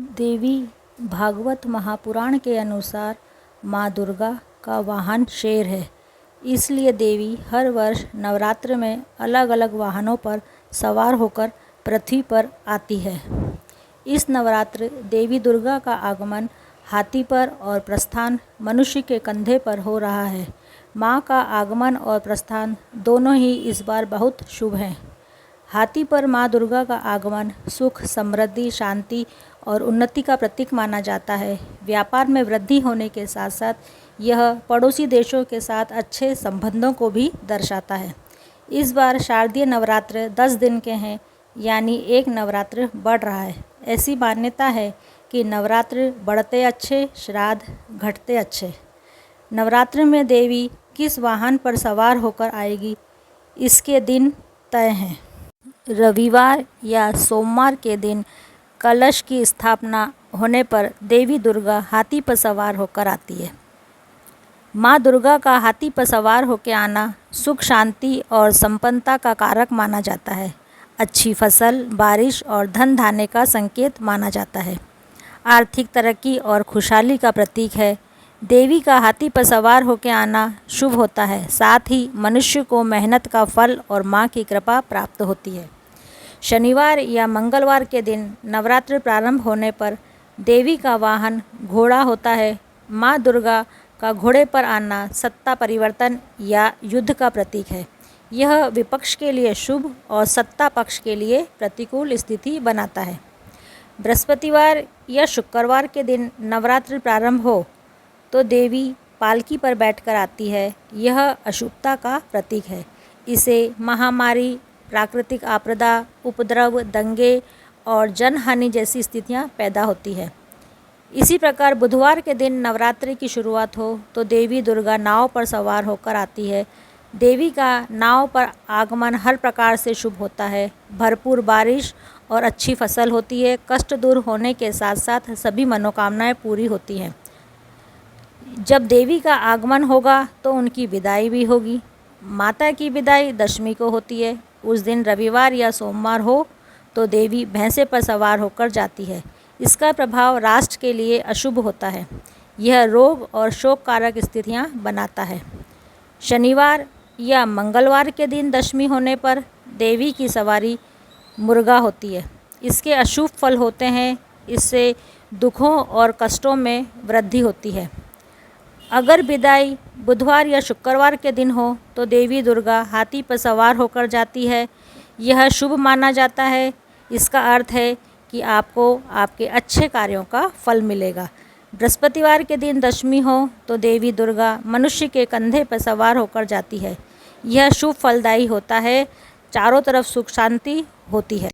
देवी भागवत महापुराण के अनुसार माँ दुर्गा का वाहन शेर है। इसलिए देवी हर वर्ष नवरात्र में अलग अलग वाहनों पर सवार होकर पृथ्वी पर आती है। इस नवरात्र देवी दुर्गा का आगमन हाथी पर और प्रस्थान मनुष्य के कंधे पर हो रहा है। माँ का आगमन और प्रस्थान दोनों ही इस बार बहुत शुभ हैं। हाथी पर माँ दुर्गा का आगमन सुख, समृद्धि, शांति और उन्नति का प्रतीक माना जाता है। व्यापार में वृद्धि होने के साथ साथ यह पड़ोसी देशों के साथ अच्छे संबंधों को भी दर्शाता है। इस बार शारदीय नवरात्र 10 दिन के हैं, यानी एक नवरात्र बढ़ रहा है। ऐसी मान्यता है कि नवरात्र बढ़ते अच्छे, श्राद्ध घटते अच्छे। नवरात्र में देवी किस वाहन पर सवार होकर आएगी, इसके दिन तय हैं। रविवार या सोमवार के दिन कलश की स्थापना होने पर देवी दुर्गा हाथी पर सवार होकर आती है। माँ दुर्गा का हाथी पर सवार होकर आना सुख, शांति और संपन्नता का कारक माना जाता है। अच्छी फसल, बारिश और धन धान्य का संकेत माना जाता है। आर्थिक तरक्की और खुशहाली का प्रतीक है। देवी का हाथी पर सवार होकर आना शुभ होता है। साथ ही मनुष्य को मेहनत का फल और माँ की कृपा प्राप्त होती है। शनिवार या मंगलवार के दिन नवरात्र प्रारंभ होने पर देवी का वाहन घोड़ा होता है। माँ दुर्गा का घोड़े पर आना सत्ता परिवर्तन या युद्ध का प्रतीक है। यह विपक्ष के लिए शुभ और सत्ता पक्ष के लिए प्रतिकूल स्थिति बनाता है। बृहस्पतिवार या शुक्रवार के दिन नवरात्र प्रारंभ हो तो देवी पालकी पर बैठकर आती है। यह अशुभता का प्रतीक है। इसे महामारी, प्राकृतिक आपदा, उपद्रव, दंगे और जनहानि जैसी स्थितियां पैदा होती है। इसी प्रकार बुधवार के दिन नवरात्रि की शुरुआत हो तो देवी दुर्गा नाव पर सवार होकर आती है। देवी का नाव पर आगमन हर प्रकार से शुभ होता है। भरपूर बारिश और अच्छी फसल होती है। कष्ट दूर होने के साथ साथ सभी मनोकामनाएं पूरी होती हैं। जब देवी का आगमन होगा तो उनकी विदाई भी होगी। माता की विदाई दशमी को होती है। उस दिन रविवार या सोमवार हो तो देवी भैंसे पर सवार होकर जाती है। इसका प्रभाव राष्ट्र के लिए अशुभ होता है। यह रोग और शोक कारक स्थितियां बनाता है। शनिवार या मंगलवार के दिन दशमी होने पर देवी की सवारी मुर्गा होती है। इसके अशुभ फल होते हैं। इससे दुखों और कष्टों में वृद्धि होती है। अगर विदाई बुधवार या शुक्रवार के दिन हो तो देवी दुर्गा हाथी पर सवार होकर जाती है। यह शुभ माना जाता है। इसका अर्थ है कि आपको आपके अच्छे कार्यों का फल मिलेगा। बृहस्पतिवार के दिन दशमी हो तो देवी दुर्गा मनुष्य के कंधे पर सवार होकर जाती है। यह शुभ फलदायी होता है। चारों तरफ सुख शांति होती है।